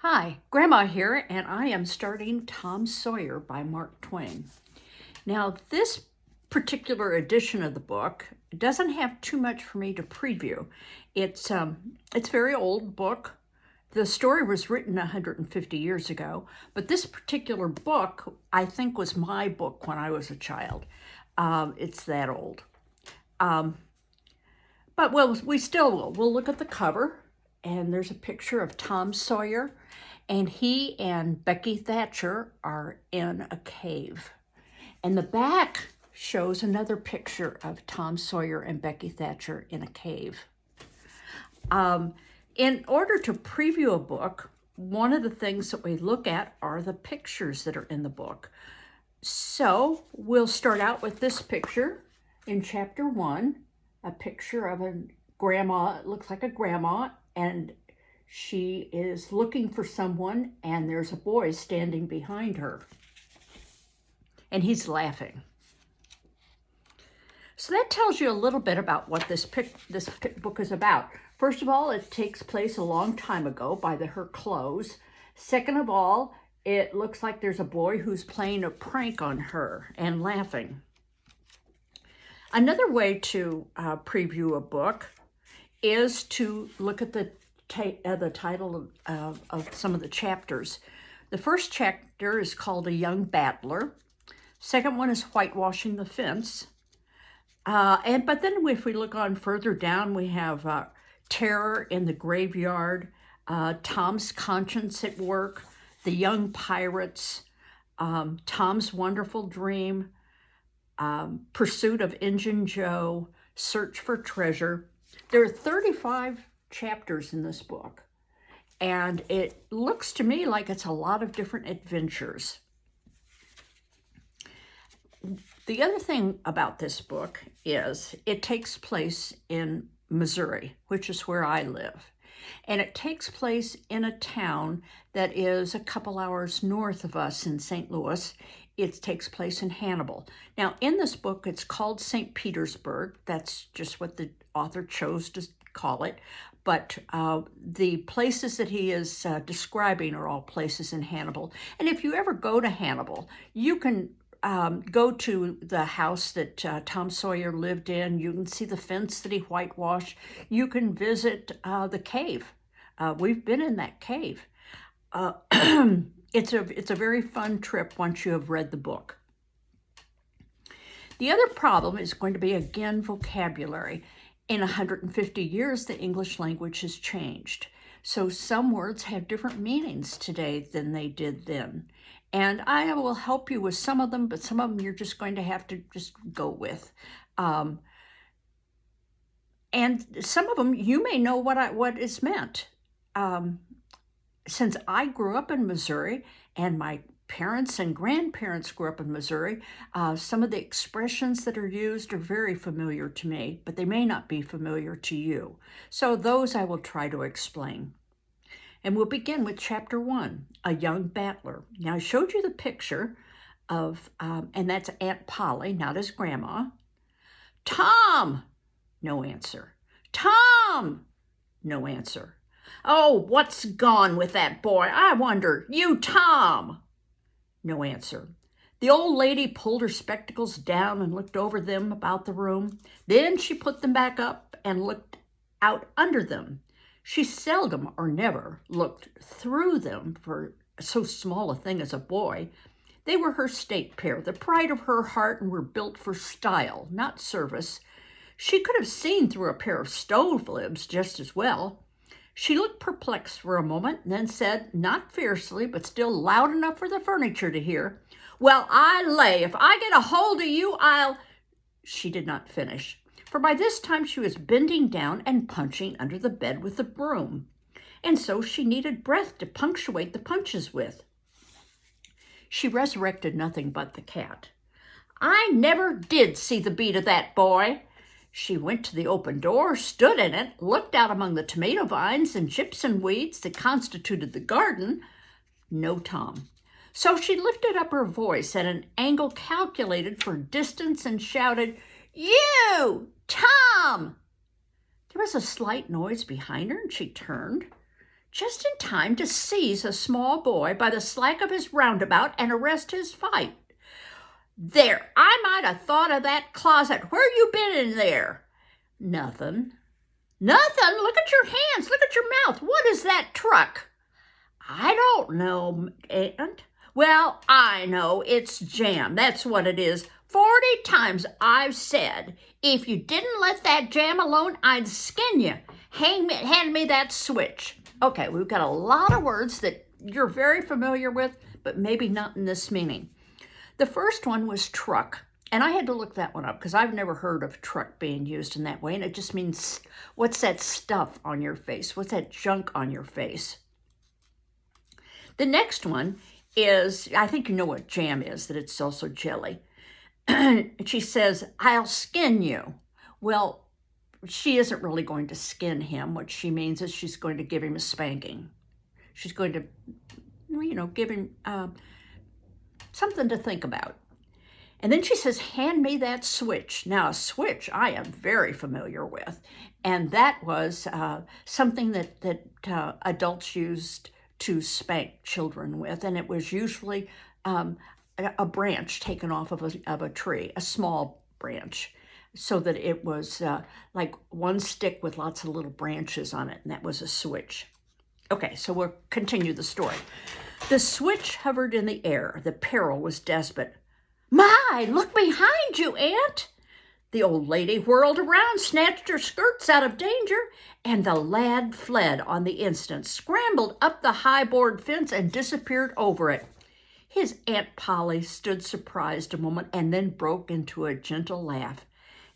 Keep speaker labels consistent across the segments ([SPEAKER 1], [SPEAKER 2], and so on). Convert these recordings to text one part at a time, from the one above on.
[SPEAKER 1] Hi, Grandma here, and I am starting Tom Sawyer by Mark Twain. Now, this particular edition of the book doesn't have too much for me to preview. It's a very old book. The story was written 150 years ago, but this particular book, I think, was my book when I was a child. It's that old. But we still will. We'll look at the cover, and there's a picture of Tom Sawyer, and he and Becky Thatcher are in a cave. And the back shows another picture of Tom Sawyer and Becky Thatcher in a cave. In order to preview a book, one of the things that we look at are the pictures that are in the book. So we'll start out with this picture in chapter 1, a picture of a grandma. It looks like a grandma, and she is looking for someone, and there's a boy standing behind her, and he's laughing. So that tells you a little bit about what this book is about. First of all, it takes place a long time ago by her clothes. Second of all, it looks like there's a boy who's playing a prank on her and laughing. Another way to preview a book is to look at the title of some of the chapters. The first chapter is called A Young Battler. Second one is Whitewashing the Fence. But then if we look on further down, we have Terror in the Graveyard, Tom's Conscience at Work, The Young Pirates, Tom's Wonderful Dream, Pursuit of Injun Joe, Search for Treasure. There are 35 chapters in this book, and it looks to me like it's a lot of different adventures. The other thing about this book is it takes place in Missouri, which is where I live. And it takes place in a town that is a couple hours north of us in St. Louis. It takes place in Hannibal. Now, in this book, it's called St. Petersburg. That's just what the author chose to call it. But the places that he is describing are all places in Hannibal. And if you ever go to Hannibal, you can go to the house that Tom Sawyer lived in. You can see the fence that he whitewashed. You can visit the cave. We've been in that cave. It's a very fun trip once you have read the book. The other problem is going to be, again, vocabulary. In 150 years, the English language has changed. So some words have different meanings today than they did then. And I will help you with some of them, but some of them you're just going to have to just go with. And some of them you may know what is meant. Since I grew up in Missouri and my parents and grandparents grew up in Missouri, some of the expressions that are used are very familiar to me, but they may not be familiar to you. So those I will try to explain. And we'll begin with chapter 1, A Young Battler. Now, I showed you the picture of, and that's Aunt Polly, not his grandma. Tom! No answer. Tom! No answer. Oh, what's gone with that boy? I wonder. You, Tom! No answer. The old lady pulled her spectacles down and looked over them about the room. Then she put them back up and looked out under them. She seldom or never looked through them for so small a thing as a boy. They were her state pair, the pride of her heart, and were built for style, not service. She could have seen through a pair of stove lids just as well. She looked perplexed for a moment, and then said, not fiercely, but still loud enough for the furniture to hear, "Well, I lay, if I get a hold of you, I'll—" She did not finish, for by this time she was bending down and punching under the bed with the broom, and so she needed breath to punctuate the punches with. She resurrected nothing but the cat. I never did see the beat of that boy. She went to the open door, stood in it, looked out among the tomato vines and gypsum weeds that constituted the garden. No Tom. So she lifted up her voice at an angle calculated for distance and shouted, "You, Tom!" There was a slight noise behind her, and she turned. just in time to seize a small boy by the slack of his roundabout and arrest his fight. There, I might have thought of that closet. Where you been in there? Nothing. Nothing? Look at your hands. Look at your mouth. What is that truck? I don't know, Aunt. Well, I know. It's jam. That's what it is. 40 times I've said, if you didn't let that jam alone, I'd skin you. Hand me that switch. Okay, we've got a lot of words that you're very familiar with, but maybe not in this meaning. The first one was truck, and I had to look that one up because I've never heard of truck being used in that way, and it just means, what's that stuff on your face? What's that junk on your face? The next one is, I think you know what jam is, that it's also jelly. She says, I'll skin you. Well, she isn't really going to skin him. What she means is she's going to give him a spanking. She's going to, give him something to think about. And then she says, hand me that switch. Now, a switch I am very familiar with. And that was something that adults used to spank children with. And it was usually a branch taken off of a tree, a small branch, so that it was like one stick with lots of little branches on it, and that was a switch. Okay, so we'll continue the story. The switch hovered in the air. The peril was desperate. My, look behind you, Aunt! The old lady whirled around, snatched her skirts out of danger, and the lad fled on the instant, scrambled up the high board fence, and disappeared over it. His Aunt Polly stood surprised a moment and then broke into a gentle laugh.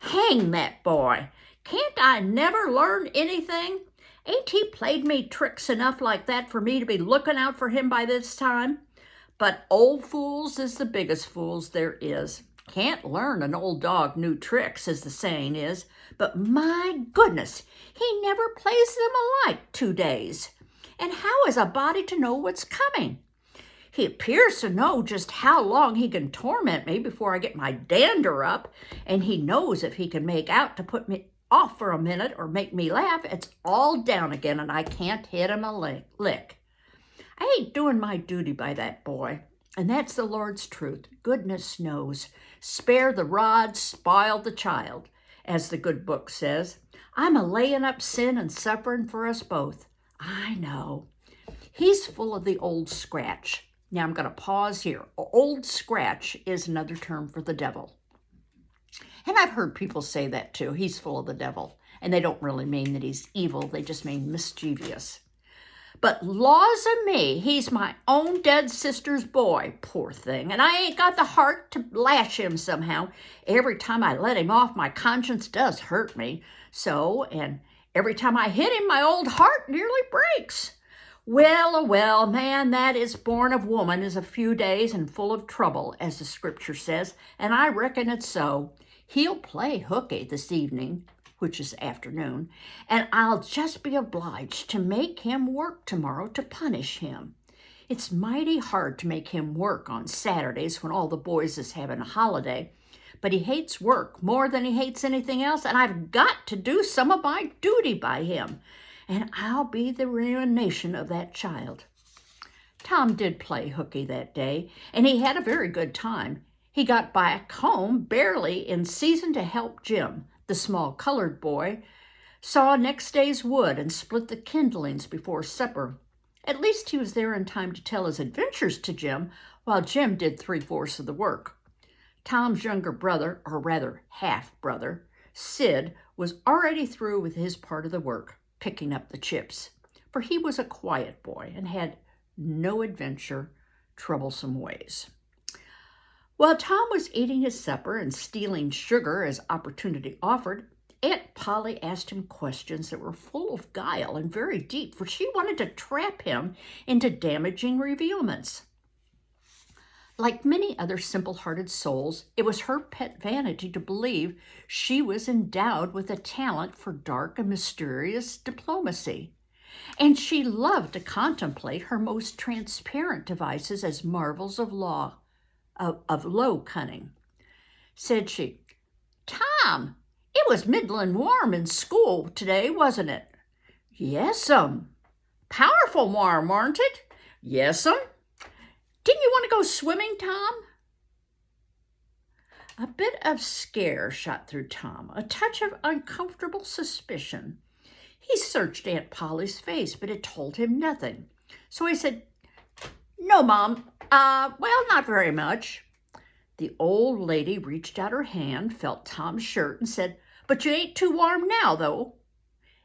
[SPEAKER 1] Hang that boy! Can't I never learn anything? Ain't he played me tricks enough like that for me to be looking out for him by this time? But old fools is the biggest fools there is. Can't learn an old dog new tricks, as the saying is, but my goodness, he never plays them alike 2 days. And how is a body to know what's coming? He appears to know just how long he can torment me before I get my dander up, and he knows if he can make out to put me off for a minute or make me laugh, it's all down again and I can't hit him a lick. I ain't doing my duty by that boy, and that's the Lord's truth. Goodness knows. Spare the rod, spoil the child, as the good book says. I'm a-laying up sin and suffering for us both. I know. He's full of the old scratch. Now I'm going to pause here. Old scratch is another term for the devil. And I've heard people say that too. He's full of the devil. And they don't really mean that he's evil. They just mean mischievous. But laws of me, he's my own dead sister's boy, poor thing. And I ain't got the heart to lash him somehow. Every time I let him off, my conscience does hurt me. And every time I hit him, my old heart nearly breaks. Well, man that is born of woman is a few days and full of trouble, as the scripture says, and I reckon it's so. He'll play hooky this evening, which is afternoon, and I'll just be obliged to make him work tomorrow to punish him. It's mighty hard to make him work on Saturdays when all the boys is having a holiday, but he hates work more than he hates anything else, and I've got to do some of my duty by him. And I'll be the ruination of that child. Tom did play hooky that day, and he had a very good time. He got back home barely in season to help Jim, the small colored boy, saw next day's wood and split the kindlings before supper. At least he was there in time to tell his adventures to Jim, while Jim did 3/4 of the work. Tom's younger brother, or rather half-brother, Sid, was already through with his part of the work, picking up the chips, for he was a quiet boy and had no adventure, troublesome ways. While Tom was eating his supper and stealing sugar as opportunity offered, Aunt Polly asked him questions that were full of guile and very deep, for she wanted to trap him into damaging revealments. Like many other simple-hearted souls, it was her pet vanity to believe she was endowed with a talent for dark and mysterious diplomacy, and she loved to contemplate her most transparent devices as marvels of low cunning. Said she, "Tom, it was middling warm in school today, wasn't it?" "Yes'm." Powerful warm, aren't it? Yes'm. Didn't you want to go swimming, Tom? A bit of scare shot through Tom, a touch of uncomfortable suspicion. He searched Aunt Polly's face, but it told him nothing. So he said, "No, Mom. Well, not very much." The old lady reached out her hand, felt Tom's shirt, and said, "But you ain't too warm now, though."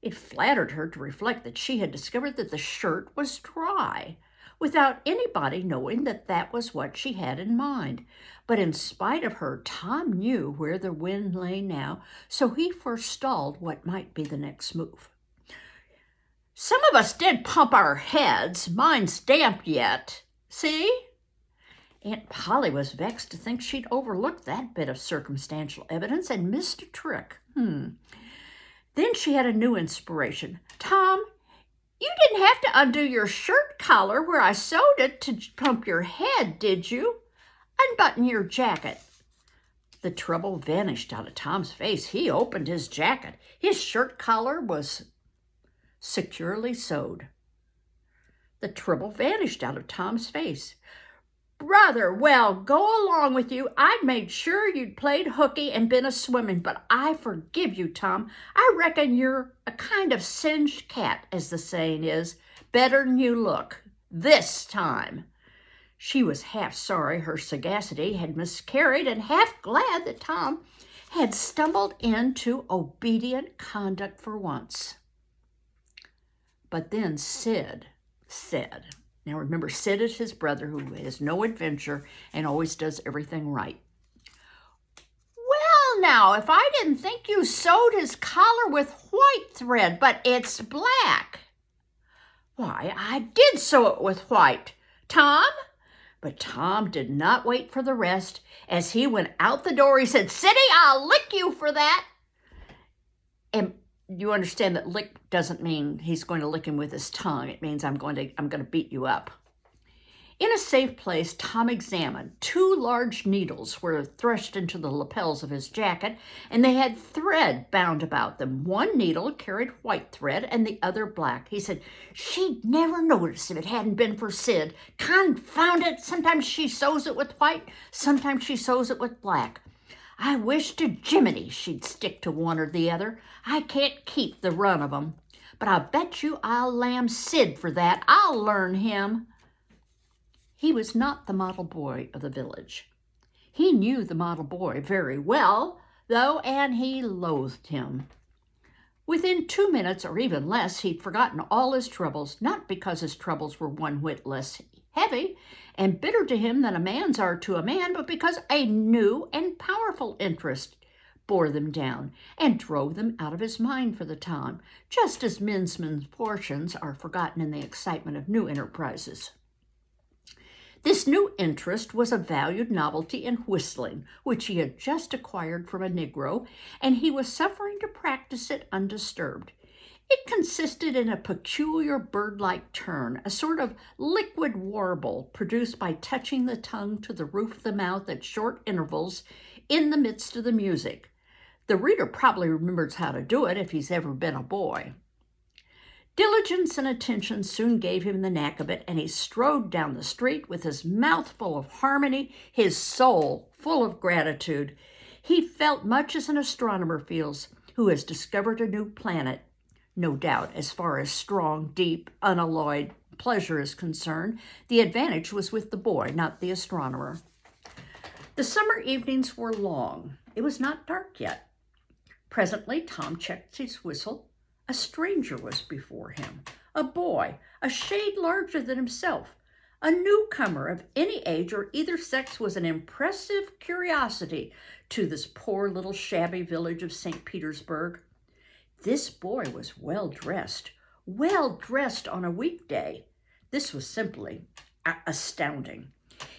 [SPEAKER 1] It flattered her to reflect that she had discovered that the shirt was dry, without anybody knowing that that was what she had in mind. But in spite of her, Tom knew where the wind lay now, so he forestalled what might be the next move. "Some of us did pump our heads. Mine's damp yet. See?" Aunt Polly was vexed to think she'd overlooked that bit of circumstantial evidence and missed a trick. Then she had a new inspiration. "Tom, you didn't have to undo your shirt collar where I sewed it to pump your head, did you? Unbutton your jacket." The trouble vanished out of Tom's face. He opened his jacket. His shirt collar was securely sewed. The trouble vanished out of Tom's face. "Brother, well, go along with you. I'd made sure you'd played hooky and been a-swimming, but I forgive you, Tom. I reckon you're a kind of singed cat, as the saying is. Better'n you look. This time." She was half sorry her sagacity had miscarried and half glad that Tom had stumbled into obedient conduct for once. But then Sid said, now remember, Sid is his brother who has no adventure and always does everything right. "Well, now, if I didn't think you sewed his collar with white thread, but it's black." "Why, I did sew it with white, Tom." But Tom did not wait for the rest. As he went out the door, he said, "Siddy, I'll lick you for that." And you understand that lick doesn't mean he's going to lick him with his tongue. It means I'm going to beat you up. In a safe place, Tom examined. 2 large needles were thrust into the lapels of his jacket, and they had thread bound about them. One needle carried white thread and the other black. He said, "She'd never notice if it hadn't been for Sid. Confound it, sometimes she sews it with white, sometimes she sews it with black. I wish to Jiminy she'd stick to one or the other. I can't keep the run of 'em. But I bet you I'll lamb Sid for that. I'll learn him." He was not the model boy of the village. He knew the model boy very well, though, and he loathed him. Within 2 minutes, or even less, he'd forgotten all his troubles, not because his troubles were one whit less heavy and bitter to him than a man's are to a man, but because a new and powerful interest bore them down and drove them out of his mind for the time, just as men's misfortunes are forgotten in the excitement of new enterprises. This new interest was a valued novelty in whistling, which he had just acquired from a Negro, and he was suffering to practice it undisturbed. It consisted in a peculiar bird-like turn, a sort of liquid warble produced by touching the tongue to the roof of the mouth at short intervals in the midst of the music. The reader probably remembers how to do it if he's ever been a boy. Diligence and attention soon gave him the knack of it, and he strode down the street with his mouth full of harmony, his soul full of gratitude. He felt much as an astronomer feels who has discovered a new planet. No doubt, as far as strong, deep, unalloyed pleasure is concerned, the advantage was with the boy, not the astronomer. The summer evenings were long. It was not dark yet. Presently, Tom checked his whistle. A stranger was before him, a boy, a shade larger than himself. A newcomer of any age or either sex was an impressive curiosity to this poor little shabby village of St. Petersburg. This boy was well-dressed on a weekday. This was simply astounding.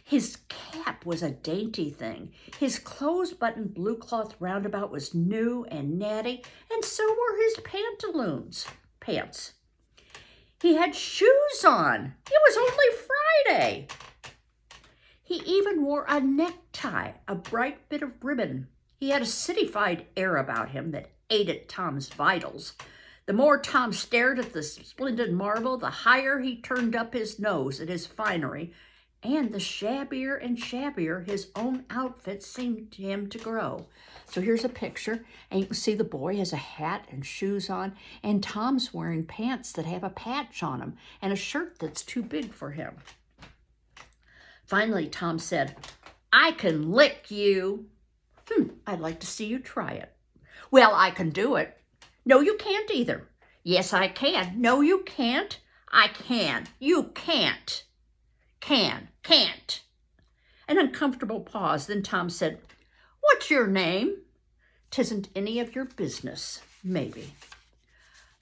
[SPEAKER 1] His cap was a dainty thing. His close-buttoned blue cloth roundabout was new and natty, and so were his pants. He had shoes on. It was only Friday. He even wore a necktie, a bright bit of ribbon. He had a cityfied air about him that ate at Tom's vitals. The more Tom stared at the splendid marvel, the higher he turned up his nose at his finery, and the shabbier and shabbier his own outfit seemed to him to grow. So here's a picture, and you can see the boy has a hat and shoes on, and Tom's wearing pants that have a patch on them, and a shirt that's too big for him. Finally, Tom said, "I can lick you." I'd like to see you try it." "Well, I can do it." "No, you can't either." "Yes, I can." "No, you can't." "I can." "You can't." Can't. An uncomfortable pause. Then Tom said, "What's your name?" "'Tisn't any of your business." "Maybe."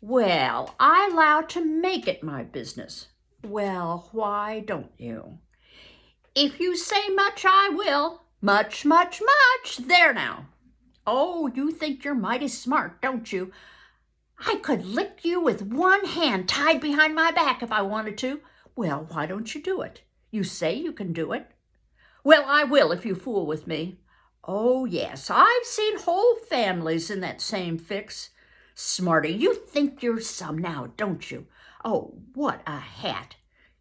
[SPEAKER 1] "Well, I 'low to make it my business." "Well, why don't you?" "If you say much, I will." "Much, much, much. There now." "Oh, you think you're mighty smart, don't you?" "I could lick you with one hand tied behind my back if I wanted to." "Well, why don't you do it? You say you can do it." "Well, I will if you fool with me." "Oh, yes, I've seen whole families in that same fix." "Smarty, you think you're some now, don't you?" "Oh, what a hat."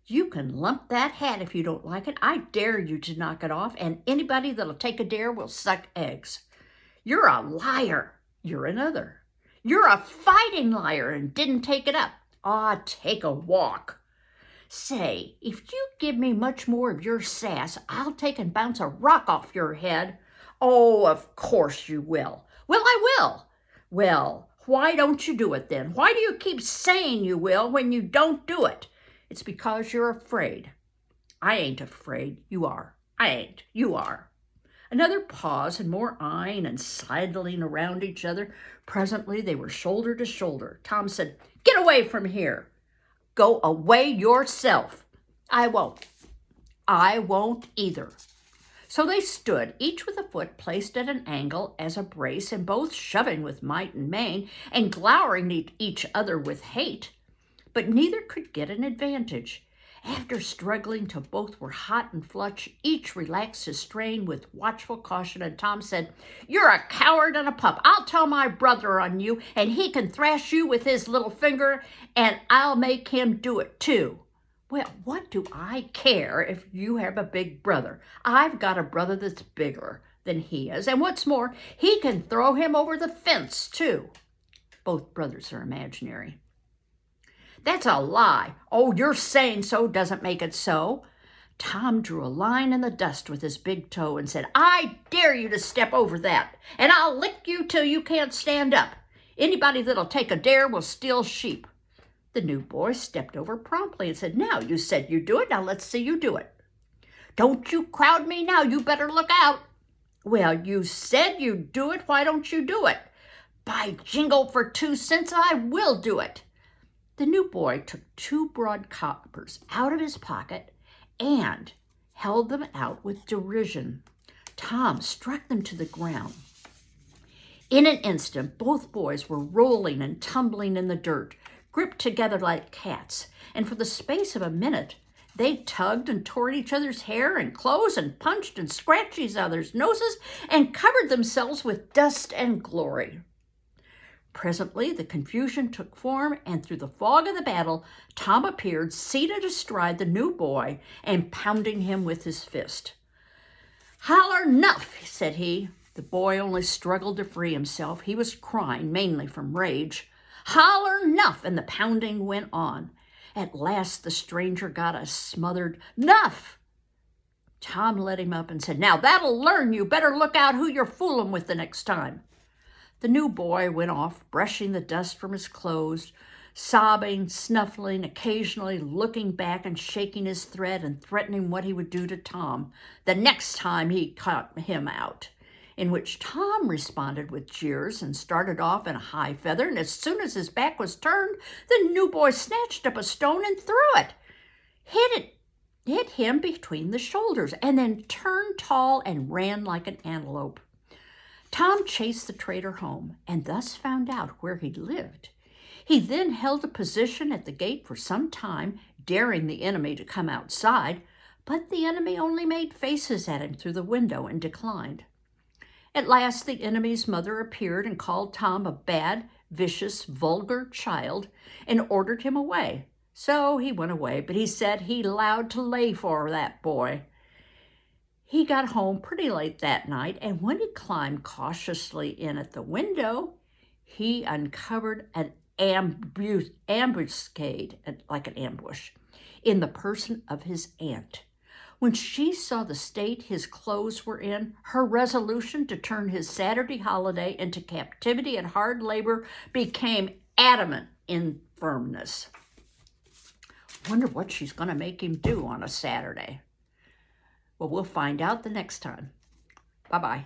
[SPEAKER 1] "You can lump that hat if you don't like it. I dare you to knock it off, and anybody that'll take a dare will suck eggs." "You're a liar." "You're another." "You're a fighting liar and didn't take it up." "Aw, take a walk." "Say, if you give me much more of your sass, I'll take and bounce a rock off your head." "Oh, of course you will." "Well, I will." "Well, why don't you do it then? Why do you keep saying you will when you don't do it?" "It's because you're afraid." "I ain't afraid." "You are." "I ain't." "You are." Another pause and more eyeing and sidling around each other. Presently they were shoulder to shoulder. Tom said, "Get away from here." "Go away yourself." "I won't." "I won't either." So they stood, each with a foot placed at an angle as a brace, and both shoving with might and main, and glowering at each other with hate. But neither could get an advantage. After struggling till both were hot and flush, each relaxed his strain with watchful caution, and Tom said, "You're a coward and a pup. I'll tell my brother on you, and he can thrash you with his little finger, and I'll make him do it too." "Well, what do I care if you have a big brother? I've got a brother that's bigger than he is, and what's more, he can throw him over the fence too." Both brothers are imaginary. "That's a lie." "Oh, your saying so doesn't make it so." Tom drew a line in the dust with his big toe and said, "I dare you to step over that, and I'll lick you till you can't stand up. Anybody that'll take a dare will steal sheep." The new boy stepped over promptly and said, "Now, you said you'd do it. Now let's see you do it." "Don't you crowd me now. You better look out." "Well, you said you'd do it. Why don't you do it?" "By jingle, for 2 cents, I will do it." The new boy took 2 broad coppers out of his pocket and held them out with derision. Tom struck them to the ground. In an instant, both boys were rolling and tumbling in the dirt, gripped together like cats, and for the space of a minute, they tugged and tore at each other's hair and clothes and punched and scratched each other's noses and covered themselves with dust and glory. Presently, the confusion took form, and through the fog of the battle, Tom appeared, seated astride the new boy and pounding him with his fist. "Holler 'nuff," said he. The boy only struggled to free himself. He was crying, mainly from rage. "Holler 'nuff," and the pounding went on. At last, the stranger got a smothered "nuff." Tom let him up and said, "Now that'll learn you. Better look out who you're fooling with the next time." The new boy went off, brushing the dust from his clothes, sobbing, snuffling, occasionally looking back and shaking his thread and threatening what he would do to Tom the next time he caught him out, in which Tom responded with jeers and started off in a high feather, and as soon as his back was turned, the new boy snatched up a stone and threw it, hit him between the shoulders, and then turned tall and ran like an antelope. Tom chased the traitor home and thus found out where he lived. He then held a position at the gate for some time, daring the enemy to come outside, but the enemy only made faces at him through the window and declined. At last the enemy's mother appeared and called Tom a bad, vicious, vulgar child and ordered him away. So he went away, but he said he allowed to lay for that boy. He got home pretty late that night, and when he climbed cautiously in at the window, he uncovered an ambuscade, like an ambush, in the person of his aunt. When she saw the state his clothes were in, her resolution to turn his Saturday holiday into captivity and hard labor became adamant in firmness. Wonder what she's going to make him do on a Saturday. Well, we'll find out the next time. Bye-bye.